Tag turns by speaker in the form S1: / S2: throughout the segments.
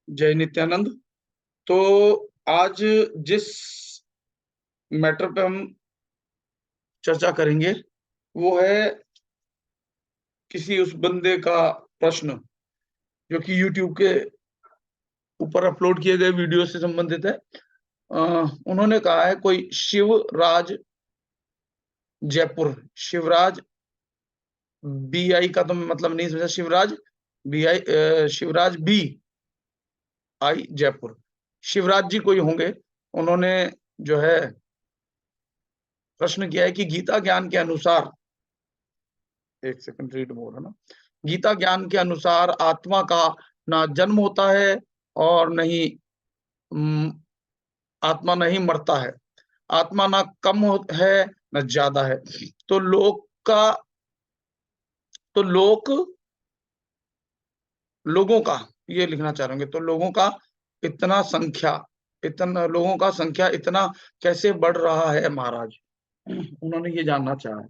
S1: जय नित्यानंद। तो आज जिस मैटर पे हम चर्चा करेंगे वो है किसी उस बंदे का प्रश्न जो कि YouTube के ऊपर अपलोड किए गए वीडियो से संबंधित है। उन्होंने कहा है कोई शिवराज जयपुर, शिवराज BI का तो मतलब नहीं समझा, शिवराज BI, शिवराज BI जयपुर, शिवराज जी कोई होंगे। उन्होंने जो है प्रश्न किया है कि गीता ज्ञान के अनुसार, एक सेकंड रीड मोर है ना, गीता ज्ञान के अनुसार आत्मा का ना जन्म होता है और नहीं आत्मा नहीं मरता है, आत्मा ना कम है न ज्यादा है। तो लोक का तो लोगों का ये लिखना चाह रहे होंगे, तो लोगों का लोगों का संख्या इतना कैसे बढ़ रहा है महाराज, उन्होंने ये जानना चाहा है।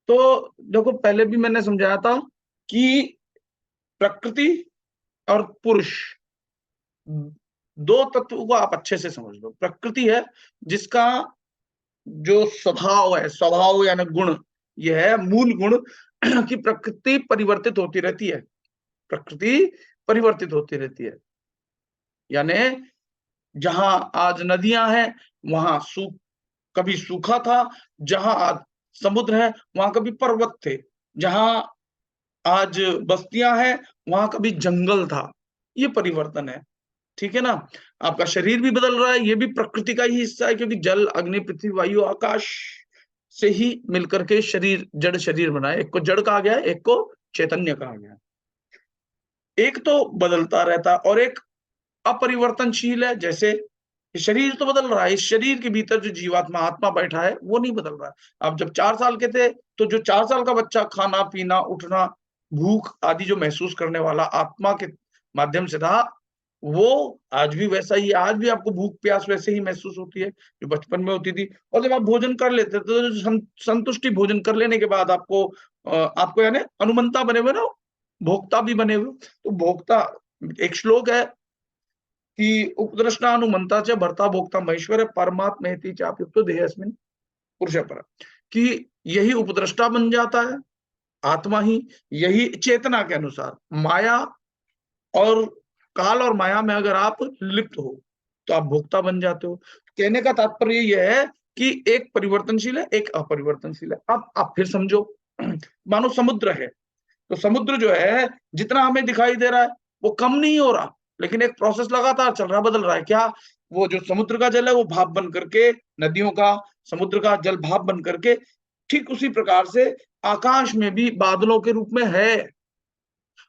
S1: तो देखो, पहले भी मैंने समझाया था कि प्रकृति और पुरुष, दो तत्व को आप अच्छे से समझ लो। प्रकृति है जिसका जो स्वभाव यानी गुण, यह है मूल गुण कि प्रकृति परिवर्तित होती रहती है। प्रकृति परिवर्तित होती रहती है, यानी जहां आज नदियां हैं वहां कभी सूखा था, जहां आज समुद्र है वहां कभी पर्वत थे, जहां आज बस्तियां हैं वहां कभी जंगल था। ये परिवर्तन है, ठीक है ना। आपका शरीर भी बदल रहा है, ये भी प्रकृति का ही हिस्सा है, क्योंकि जल अग्नि पृथ्वी वायु आकाश से ही मिलकर के शरीर, जड़ शरीर बना है। एक को जड़ कहा गया है, एक को चैतन्य कहा गया है। एक तो बदलता रहता है और एक अपरिवर्तनशील है। जैसे शरीर तो बदल रहा है, इस शरीर के भीतर जो जीवात्मा आत्मा बैठा है वो नहीं बदल रहा है। अब जब 4 साल के थे तो जो 4 साल का बच्चा खाना पीना उठना भूख आदि जो महसूस करने वाला आत्मा के माध्यम से था, वो आज भी वैसा ही है। आज भी आपको भूख प्यास वैसे ही महसूस होती है जो बचपन में होती थी। और जब आप भोजन कर लेते थे तो जो संतुष्टि, भोजन कर लेने के बाद आपको यानी अनुमंता बने हुए ना, भोक्ता भी बने हुए। तो भोक्ता, एक श्लोक है कि उपद्रष्टानुमंता च भर्ता भोक्ता महेश्वर परमात्मेति चाप्युक्तो देहेऽस्मिन् पुरुषः परः, कि यही उपद्रष्टा बन जाता है आत्मा ही, यही चेतना के अनुसार माया और काल और माया में अगर आप लिप्त हो तो आप भोक्ता बन जाते हो। कहने का तात्पर्य यह है कि एक परिवर्तनशील है, एक अपरिवर्तनशील है। अब आप फिर समझो, मानो समुद्र है, तो समुद्र जो है जितना हमें दिखाई दे रहा है वो कम नहीं हो रहा, लेकिन एक प्रोसेस लगातार चल रहा, बदल रहा है। क्या? वो जो समुद्र का जल है वो भाप बन करके, नदियों का, समुद्र का जल भाप बन करके, ठीक उसी प्रकार से आकाश में भी बादलों के रूप में है।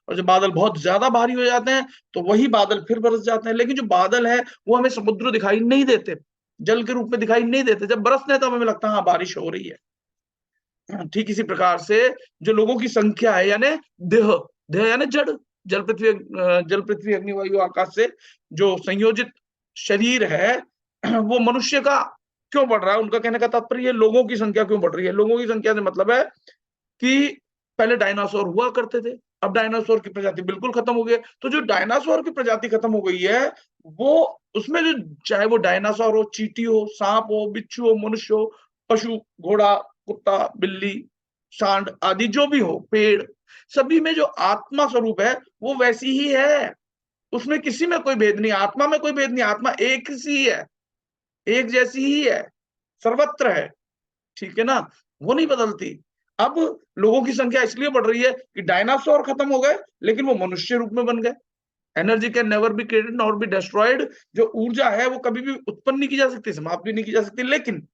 S1: और जब बादल बहुत ज्यादा भारी हो जाते हैं तो वही बादल फिर बरस जाते हैं, लेकिन जो बादल है वो हमें समुद्र दिखाई नहीं देते, जल के रूप में दिखाई नहीं देते। जब बरसते हैं तब हमें लगता है हाँ बारिश हो रही है। ठीक इसी प्रकार से जो लोगों की संख्या है, यानी देह, देह यानी जड़, जल पृथ्वी अग्नि वायु आकाश से जो संयोजित शरीर है, वो मनुष्य का क्यों बढ़ रहा है। उनका कहने का तात्पर्य लोगों की संख्या क्यों बढ़ रही है। लोगों की संख्या से मतलब है कि पहले डायनासोर हुआ करते थे, अब डायनासोर की प्रजाति बिल्कुल खत्म हो गई। तो जो डायनासोर की प्रजाति खत्म हो गई है, वो उसमें जो, चाहे वो डायनासोर हो, चींटी हो, सांप हो, बिच्छू हो, मनुष्य हो, पशु, घोड़ा, कुत्ता, बिल्ली, सांड आदि जो भी हो, पेड़, सभी में जो आत्मा स्वरूप है वो वैसी ही है। उसमें किसी में कोई भेद नहीं, आत्मा में कोई भेद नहीं। आत्मा एक सी है, एक जैसी ही है, सर्वत्र है, ठीक है ना, वो नहीं बदलती। अब लोगों की संख्या इसलिए बढ़ रही है कि डायनासोर खत्म हो गए लेकिन वो मनुष्य रूप में बन गए। Energy can never be created nor be destroyed. जो ऊर्जा है वो कभी भी उत्पन्न नहीं की जा सकती, समाप्त भी नहीं की जा सकती, लेकिन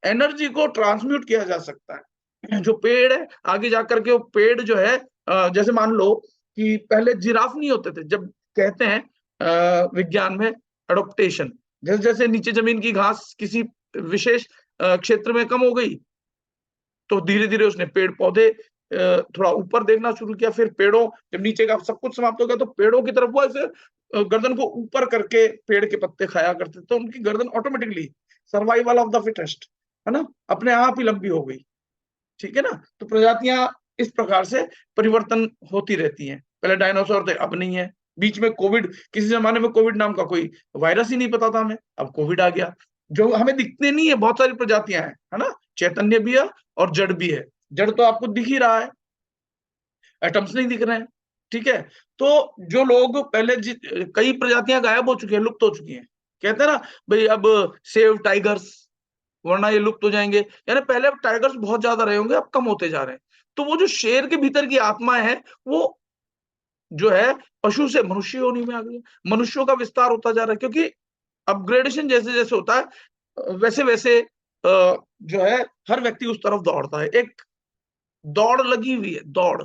S1: एनर्जी को ट्रांसम्यूट किया जा सकता है। जो पेड़ है, आगे जाकर के वो पेड़ जो है, जैसे मान लो कि पहले जिराफ नहीं होते थे। जब कहते हैं विज्ञान में एडोप्टेशन, जैसे जैसे नीचे जमीन की घास किसी विशेष क्षेत्र में कम हो गई तो धीरे धीरे उसने पेड़ पौधे थोड़ा ऊपर देखना शुरू किया। फिर पेड़ों, जब नीचे का सब कुछ समाप्त हो गया तो पेड़ों की तरफ वो ऐसे गर्दन को ऊपर करके पेड़ के पत्ते खाया करते, तो उनकी गर्दन automatically, survival of the fittest, है ना, अपने आप ही लंबी हो गई, ठीक है ना। तो प्रजातियां इस प्रकार से परिवर्तन होती रहती हैं। पहले डायनासोर थे, अब नहीं है। बीच में कोविड, किसी जमाने में कोविड नाम का कोई वायरस ही नहीं पता था हमें, अब कोविड आ गया, जो हमें दिखते नहीं है, बहुत सारी प्रजातियां हैं, है ना, चैतन्य भी है और जड़ भी है। जड़ तो आपको दिख ही रहा है, एटम्स नहीं दिख रहे हैं, ठीक है। तो जो लोग पहले कई प्रजातियां गायब हो चुकी हैं, लुप्त हो चुकी हैं, कहते हैं ना भाई अब सेव टाइगर्स, वरना ये लुप्त हो जाएंगे, यानी पहले अब टाइगर्स बहुत ज्यादा रहे होंगे, अब कम होते जा रहे हैं। तो वो जो शेर के भीतर की आत्मा है, वो जो है पशु से मनुष्य होने में आ गई है, मनुष्यों का विस्तार होता जा रहा है, क्योंकि अपग्रेडेशन जैसे जैसे होता है वैसे वैसे जो है हर व्यक्ति उस तरफ दौड़ता है, एक दौड़ लगी हुई है, दौड़।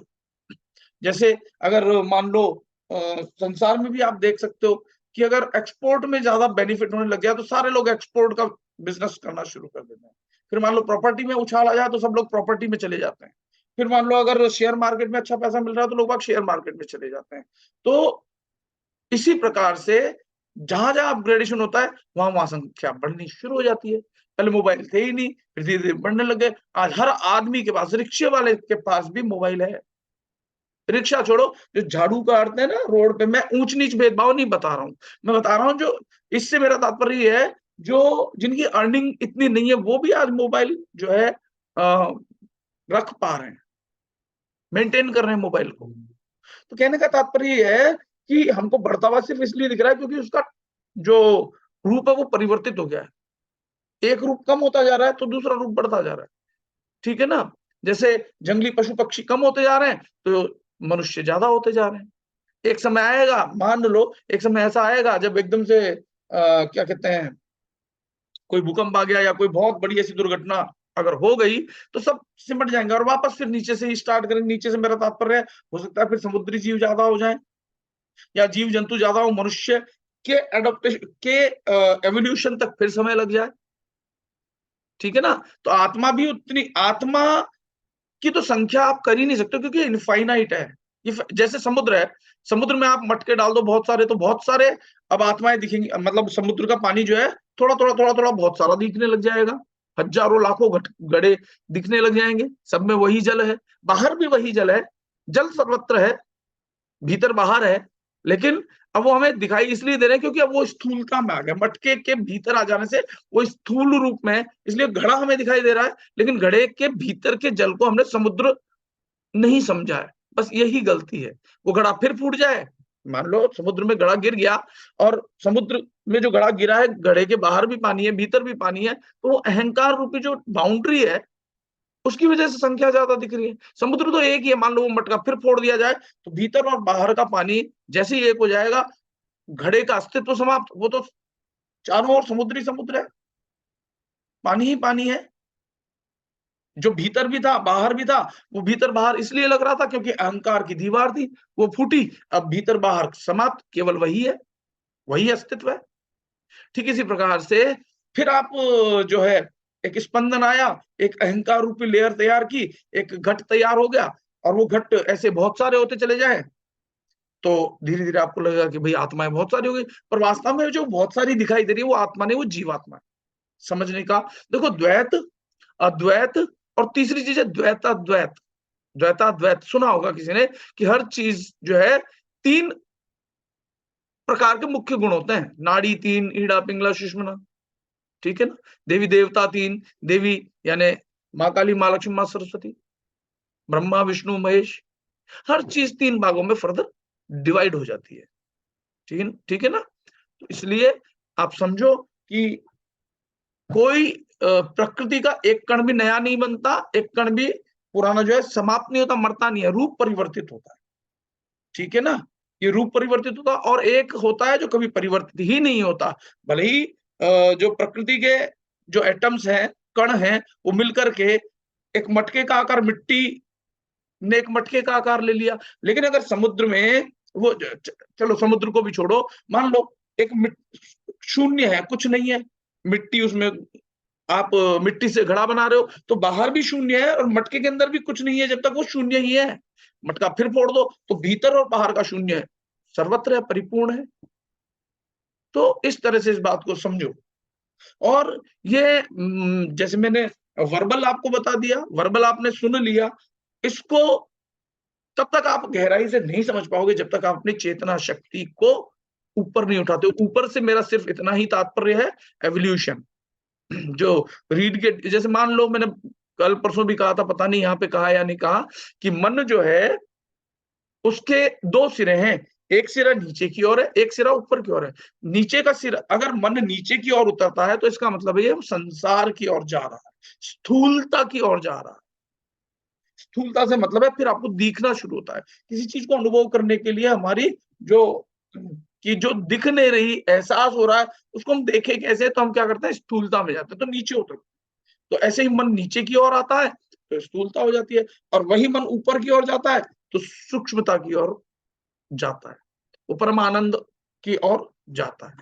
S1: जैसे अगर मान लो संसार में भी आप देख सकते हो कि अगर एक्सपोर्ट में ज्यादा बेनिफिट होने लग गया तो सारे लोग एक्सपोर्ट का बिजनेस करना शुरू कर देते हैं। फिर मान लो प्रॉपर्टी में उछाल आ जाए तो सब लोग प्रॉपर्टी में चले जाते हैं। फिर मान लो अगर शेयर मार्केट में अच्छा पैसा मिल रहा है तो लोग शेयर मार्केट में चले जाते हैं। तो इसी प्रकार से जहां जहां अपग्रेडेशन होता है वहां वहां संख्या बढ़नी शुरू हो जाती है। पहले मोबाइल थे ही नहीं, फिर धीरे धीरे बढ़ने लगे। आज हर आदमी के पास, रिक्शे वाले के पास भी मोबाइल है। रिक्शा छोड़ो, जो झाड़ू काटते हैं ना रोड पे, मैं ऊंच नीच भेदभाव नहीं बता रहा हूं, मैं बता रहा हूं जो, इससे मेरा तात्पर्य है जो जिनकी अर्निंग इतनी नहीं है वो भी आज मोबाइल जो है रख पा रहे हैं, मेंटेन कर रहे हैं मोबाइल को। तो कहने का तात्पर्य ये है कि हमको बढ़ता हुआ सिर्फ इसलिए दिख रहा है क्योंकि उसका जो रूप है वो परिवर्तित हो गया है। एक रूप कम होता जा रहा है तो दूसरा रूप बढ़ता जा रहा है, ठीक है ना। जैसे जंगली पशु पक्षी कम होते जा रहे हैं तो मनुष्य ज्यादा होते जा रहे हैं। एक समय आएगा, मान लो एक समय ऐसा आएगा जब एकदम से क्या कहते हैं, कोई भूकंप आ गया या कोई बहुत बड़ी ऐसी दुर्घटना अगर हो गई तो सब सिमट जाएंगे और वापस फिर नीचे से ही स्टार्ट करेंगे। नीचे से मेरा तात्पर्य है, हो सकता है फिर समुद्री जीव ज्यादा हो जाए या जीव जंतु ज्यादा हो, मनुष्य के एडोप्टेशन के एवोल्यूशन तक फिर समय लग जाए, ठीक है ना। तो आत्मा भी उतनी, आत्मा की तो संख्या आप कर ही नहीं सकते क्योंकि इनफाइनाइट है। ये जैसे समुद्र है, समुद्र में आप मटके डाल दो बहुत सारे तो बहुत सारे अब आत्माएं दिखेंगी, मतलब समुद्र का पानी जो है थोड़ा थोड़ा थोड़ा थोड़ा बहुत सारा दिखने लग जाएगा, हजारों लाखों गड़े दिखने लग जाएंगे, सब में वही जल है, बाहर भी वही जल है, जल सर्वत्र है, भीतर बाहर है। लेकिन अब वो हमें दिखाई इसलिए दे रहे हैं क्योंकि अब वो स्थूलता में आ गया, मटके के भीतर आ जाने से वो स्थूल रूप में है, इसलिए घड़ा हमें दिखाई दे रहा है, लेकिन घड़े के भीतर के जल को हमने समुद्र नहीं समझा है। बस यही गलती है। वो घड़ा फिर फूट जाए, मान लो समुद्र में घड़ा गिर गया और समुद्र में जो घड़ा गिरा है, घड़े के बाहर भी पानी है भीतर भी पानी है, तो वो अहंकार रूपी जो बाउंड्री है उसकी वजह से संख्या ज्यादा दिख रही है। समुद्र तो एक ही है, मान लो वो मटका फिर फोड़ दिया जाए तो भीतर और बाहर का पानी जैसे ही एक हो जाएगा, घड़े का अस्तित्व समाप्त। वो तो चारों ओर समुद्री समुद्र है, पानी ही पानी है। जो भीतर भी था बाहर भी था, वो भीतर बाहर इसलिए लग रहा था क्योंकि अहंकार की दीवार थी, वो फूटी, अब भीतर बाहर समाप्त, केवल वही है, वही अस्तित्व है। ठीक इसी प्रकार से फिर आप जो है, एक स्पंदन आया, एक अहंकार रूपी लेयर तैयार की, एक घट तैयार हो गया, और वो घट ऐसे बहुत सारे होते चले जाए तो धीरे धीरे आपको लगेगा कि भाई आत्माएं बहुत सारी हो गई, पर वास्तव में जो बहुत सारी दिखाई दे रही है वो आत्मा नहीं, वो जीवात्मा है। समझने का देखो, द्वैत, अद्वैत, और तीसरी चीज है द्वैताद्वैत। द्वैताद्वैत सुना होगा किसी ने कि हर चीज जो है तीन प्रकार के मुख्य गुण होते हैं, नाड़ी तीन, ईड़ा पिंगला सुषुम्ना, ठीक है ना। देवी देवता तीन, देवी यानी माँ काली, माँ लक्ष्मी, माँ सरस्वती, ब्रह्मा विष्णु महेश, हर चीज तीन भागों में फर्दर डिवाइड हो जाती है, ठीक है, ठीक है ना। तो इसलिए आप समझो कि कोई प्रकृति का एक कण भी नया नहीं बनता, एक कण भी पुराना जो है समाप्त नहीं होता, मरता नहीं है, रूप परिवर्तित होता है, ठीक है ना। ये रूप परिवर्तित होता, और एक होता है जो कभी परिवर्तित ही नहीं होता। भले ही जो प्रकृति के जो एटम्स हैं, कण हैं, वो मिलकर के एक मटके का आकार, मिट्टी ने एक मटके का आकार ले लिया, लेकिन अगर समुद्र में वो चलो समुद्र को भी छोड़ो, मान लो एक शून्य है, कुछ नहीं है, मिट्टी उसमें, आप मिट्टी से घड़ा बना रहे हो तो बाहर भी शून्य है और मटके के अंदर भी कुछ नहीं है, जब तक वो शून्य ही है। मटका फिर फोड़ दो तो भीतर और बाहर का शून्य है, सर्वत्र है, परिपूर्ण है। तो इस तरह से इस बात को समझो। और ये जैसे मैंने वर्बल आपको बता दिया, वर्बल आपने सुन लिया, इसको तब तक आप गहराई से नहीं समझ पाओगे जब तक आप अपनी चेतना शक्ति को ऊपर नहीं उठाते हो। ऊपर से मेरा सिर्फ इतना ही तात्पर्य है, एवोल्यूशन। जो रीड के जैसे मान लो, मैंने कल परसों भी कहा था, पता नहीं यहाँ पे कहा या नहीं कहा, कि मन जो है उसके दो सिरे हैं, एक सिरा नीचे की ओर है, एक सिरा ऊपर की ओर है। नीचे का सिरा अगर मन नीचे की ओर उतरता है तो इसका मतलब ये संसार की ओर जा रहा है, स्थूलता की ओर जा रहा है। स्थूलता से मतलब है फिर आपको दिखना शुरू होता है। किसी चीज को अनुभव करने के लिए हमारी जो कि जो दिख नहीं रही, एहसास हो रहा है, उसको हम देखें कैसे, तो हम क्या करते हैं, स्थूलता में जाते हैं, तो नीचे उतर। तो ऐसे ही मन नीचे की ओर आता है तो स्थूलता हो जाती है, और वही मन ऊपर की ओर जाता है तो सूक्ष्मता की ओर जाता है, वो परमानंद की ओर जाता है।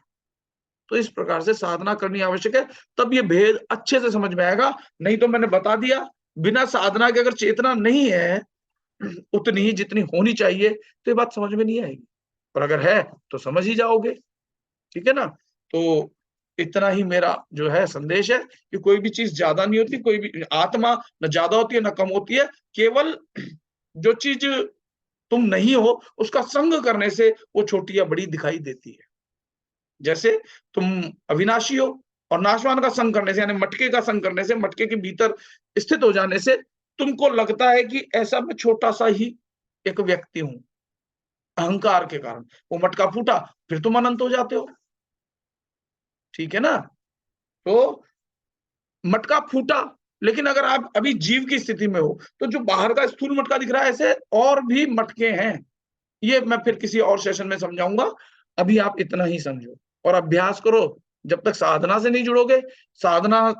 S1: तो इस प्रकार से साधना करनी आवश्यक है, तब ये भेद अच्छे से समझ में आएगा। नहीं तो मैंने बता दिया, बिना साधना के अगर चेतना नहीं है उतनी ही जितनी होनी चाहिए, तो ये बात समझ में नहीं आएगी। पर अगर है तो समझ ही जाओगे। ठीक है ना? तो इतना ही मेरा जो है संदेश है कि कोई भी चीज ज्यादा नहीं होती, कोई भी आत्मा न ज्यादा होती है न कम होती है। केवल जो चीज तुम नहीं हो उसका संग करने से वो छोटी या बड़ी दिखाई देती है। जैसे तुम अविनाशी हो और नाशवान का संग करने से, यानी मटके का संग करने से, मटके के भीतर स्थित हो जाने से तुमको लगता है कि ऐसा मैं छोटा सा ही एक व्यक्ति हूं। अहंकार के कारण वो मटका फूटा, फिर तुम अनंत हो जाते हो। ठीक है ना? तो मटका फूटा, लेकिन अगर आप अभी जीव की स्थिति में हो तो जो बाहर का स्थूल मटका दिख रहा है, ऐसे और भी मटके हैं। ये मैं फिर किसी और सेशन में समझाऊंगा। अभी आप इतना ही समझो और अभ्यास करो। जब तक साधना से नहीं जुड़ोगे, साधना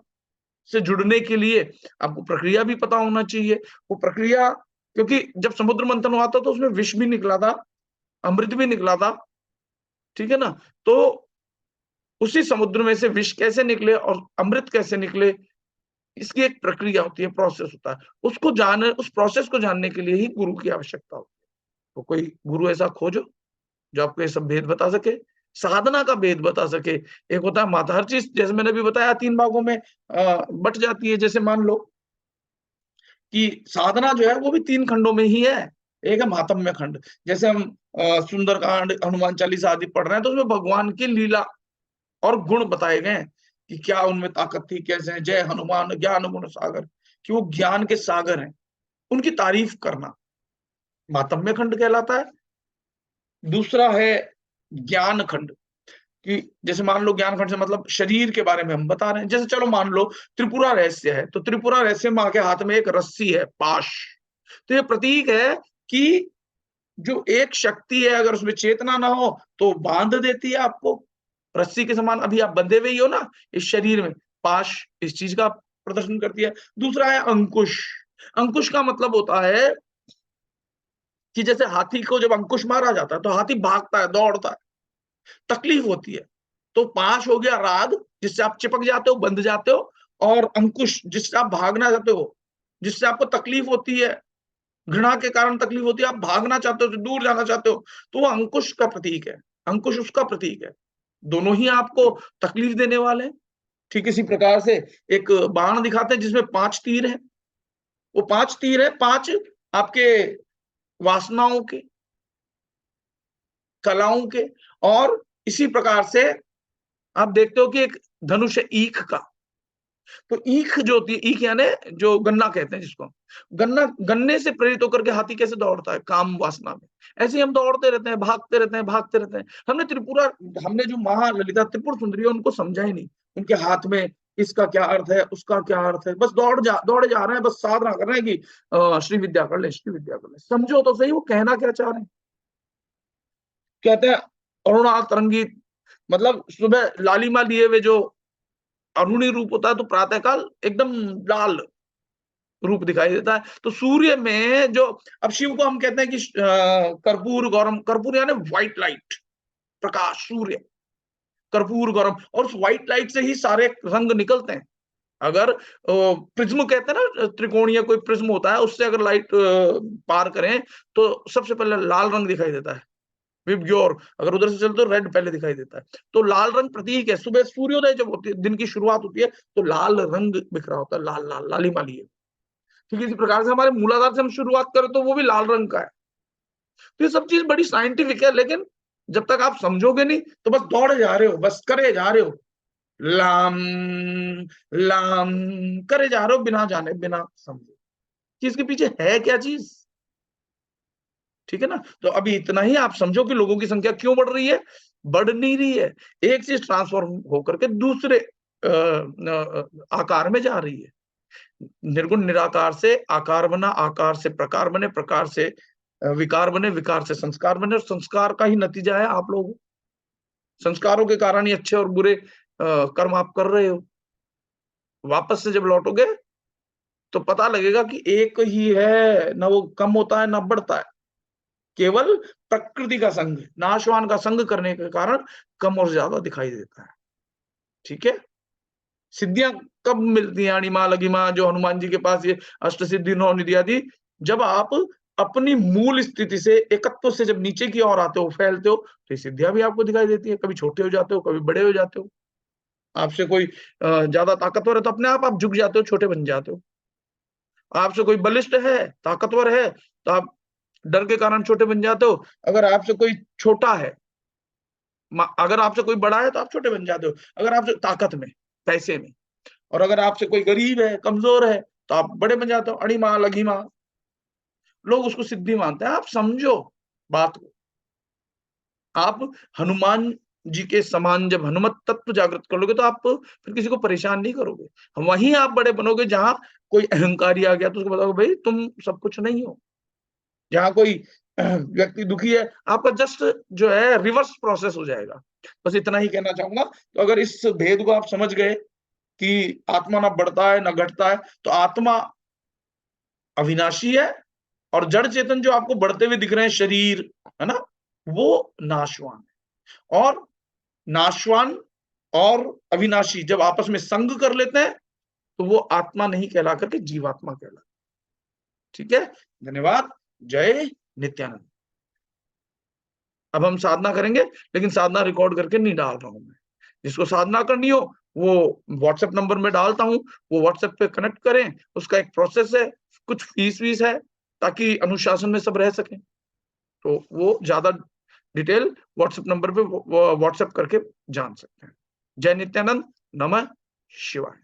S1: से जुड़ने के लिए आपको प्रक्रिया भी पता होना चाहिए। वो प्रक्रिया, क्योंकि जब समुद्र मंथन हुआ था तो उसमें विष भी निकला था, अमृत भी निकला था। ठीक है ना? तो उसी समुद्र में से विष कैसे निकले और अमृत कैसे निकले, इसकी एक प्रक्रिया होती है, प्रोसेस होता है। उसको जाने, उस प्रोसेस को जानने के लिए ही गुरु की आवश्यकता होती है। तो कोई गुरु ऐसा खोजो जो आपको ये सब भेद बता सके, साधना का भेद बता सके। एक होता है माता, हर चीज जैसे मैंने भी बताया 3 भागों में बट जाती है। जैसे मान लो कि साधना जो है वो भी 3 खंडों में ही है। एक है महात्म्य खंड, जैसे हम सुंदरकांड, हनुमान चालीसा आदि पढ़ रहे हैं तो उसमें भगवान की लीला और गुण बताए गए हैं कि क्या उनमें ताकत थी, कैसे है, जय हनुमान ज्ञान गुण सागर, कि वो ज्ञान के सागर हैं, उनकी तारीफ करना मातम्य खंड कहलाता है। दूसरा है ज्ञान खंड, कि जैसे मान लो ज्ञान खंड से मतलब शरीर के बारे में हम बता रहे हैं। जैसे चलो मान लो त्रिपुरा रहस्य है, तो त्रिपुरा रहस्य माँ के हाथ में एक रस्सी है, पाश। तो ये प्रतीक है कि जो एक शक्ति है, अगर उसमें चेतना ना हो तो बांध देती है आपको, रस्सी के समान। अभी आप बंधे हुए ही हो ना इस शरीर में, पाश इस चीज का प्रदर्शन करती है। दूसरा है अंकुश। अंकुश का मतलब होता है कि जैसे हाथी को जब अंकुश मारा जाता है तो हाथी भागता है, दौड़ता है, तकलीफ होती है। तो पाश हो गया राग, जिससे आप चिपक जाते हो, बंध जाते हो, और अंकुश जिससे आप भागना चाहते हो, जिससे आपको तकलीफ होती है, घृणा के कारण तकलीफ होती है, आप भागना चाहते हो, दूर जाना चाहते हो, तो वो अंकुश का प्रतीक है, अंकुश उसका प्रतीक है। दोनों ही आपको तकलीफ देने वाले हैं। ठीक इसी प्रकार से एक बाण दिखाते हैं जिसमें 5 तीर हैं। वो 5 तीर है, 5 आपके वासनाओं के, कलाओं के, और इसी प्रकार से आप देखते हो कि एक धनुष है ईख का। तो ईख जो होती है, ईख यानी जो गन्ना कहते हैं जिसको, गन्ना, गन्ने से प्रेरित होकर के हाथी कैसे दौड़ता है, काम वासना में। ऐसे ही हम दौड़ते रहते हैं, भागते रहते हैं, भागते रहते हैं। हमने त्रिपुरा, हमने जो महाललिता त्रिपुर सुंदरी है उनको समझा ही नहीं। उनके हाथ में इसका क्या अर्थ है, उसका क्या अर्थ है, बस दौड़े जा रहे हैं, बस साधना कर रहे हैं कि श्री विद्या कर ले, श्री विद्या कर ले। समझो तो सही वो कहना क्या चाह रहे हैं। कहते हैं अरुणा तरंगी, मतलब सुबह लालिमा लिए हुए जो अरुणी रूप होता है, तो प्रातःकाल एकदम लाल रूप दिखाई देता है। तो सूर्य में जो, अब शिव को हम कहते हैं कि कर्पूर गौरम, कर्पूर यानी व्हाइट लाइट, प्रकाश, सूर्य कर्पूर गौरम, और उस व्हाइट लाइट से ही सारे रंग निकलते हैं। अगर प्रिज्म कहते हैं ना, त्रिकोणीय कोई प्रिज्म होता है, उससे अगर लाइट पार करें तो सबसे पहले लाल रंग दिखाई देता है, विबग्योर। अगर उधर से चलते तो रेड पहले दिखाई देता है। तो लाल रंग प्रतीक है। सुबह सूर्योदय जब होती है, दिन की शुरुआत होती है, तो लाल रंग बिखरा होता है, लाल लाल लालिमा लिए। ठीक है, इसी प्रकार से हमारे मूलाधार से हम शुरुआत करें तो वो भी लाल रंग का है। तो ये सब चीज बड़ी साइंटिफिक है, लेकिन जब तक आप समझोगे नहीं तो बस दौड़े जा रहे हो, बस करे जा रहे हो, लाम लाम करे जा रहे हो बिना जाने बिना समझे कि इसके पीछे है क्या चीज। ठीक है ना। तो अभी इतना ही आप समझो कि लोगों की संख्या क्यों बढ़ रही है, बढ़ नहीं रही है, एक चीज ट्रांसफॉर्म होकर के दूसरे आकार में जा रही है। निर्गुण निराकार से आकार बना, आकार से प्रकार बने, प्रकार से विकार बने, विकार से संस्कार बने, और संस्कार का ही नतीजा है आप लोग। संस्कारों के कारण ही अच्छे और बुरे कर्म आप कर रहे हो। वापस से जब लौटोगे तो पता लगेगा कि एक ही है, ना वो कम होता है ना बढ़ता है, केवल प्रकृति का संग, नाशवान का संग करने के कारण कम और ज्यादा दिखाई देता है। ठीक है। सिद्धियां कब मिलती हैं? अणिमा लघिमा, जो हनुमान जी के पास ये अष्ट सिद्धि नौ निधि आदि, जब आप अपनी मूल स्थिति से, एकत्व से जब नीचे की ओर आते हो, फैलते हो, तो ये सिद्धियां भी आपको दिखाई देती है। कभी छोटे हो जाते हो, कभी बड़े हो जाते हो। आपसे कोई ज्यादा ताकतवर है तो अपने आप झुक जाते हो, छोटे बन जाते हो। आपसे कोई बलिष्ठ है, ताकतवर है, तो आप डर के कारण छोटे बन जाते हो। अगर आपसे कोई छोटा है, अगर आपसे कोई बड़ा है तो आप छोटे बन जाते हो, अगर आपसे ताकत में, पैसे में। और अगर आपसे कोई गरीब है, कमजोर है, तो आप बड़े बन जाते हो, अणिमा लघिमा। लोग उसको सिद्धि मानते हैं। आप समझो बात को। आप हनुमान जी के समान जब हनुमत तत्व जागृत कर लोगे तो आप फिर किसी को परेशान नहीं करोगे। वहीं आप बड़े बनोगे जहां कोई अहंकारी आ गया तो उसको बताओगे भाई तुम सब कुछ नहीं हो। जहां कोई व्यक्ति दुखी है, आपका जस्ट जो है रिवर्स प्रोसेस हो जाएगा। बस इतना ही कहना चाहूंगा। तो अगर इस भेद को आप समझ गए कि आत्मा ना बढ़ता है ना घटता है, तो आत्मा अविनाशी है, और जड़ चेतन जो आपको बढ़ते हुए दिख रहे हैं, शरीर है ना, वो नाशवान है। और नाशवान और अविनाशी जब आपस में संग कर लेते हैं तो वो आत्मा नहीं कहला करके जीवात्मा कहला। ठीक है। धन्यवाद। जय नित्यानंद। अब हम साधना करेंगे, लेकिन साधना रिकॉर्ड करके नहीं डाल रहा हूं मैं। जिसको साधना करनी हो वो व्हाट्सएप नंबर में डालता हूं, वो व्हाट्सएप पे कनेक्ट करें। उसका एक प्रोसेस है, कुछ फीस वीस है, ताकि अनुशासन में सब रह सके। तो वो ज्यादा डिटेल व्हाट्सएप नंबर पे व्हाट्सएप करके जान सकते हैं। जय नित्यानंद। नमः शिवाय।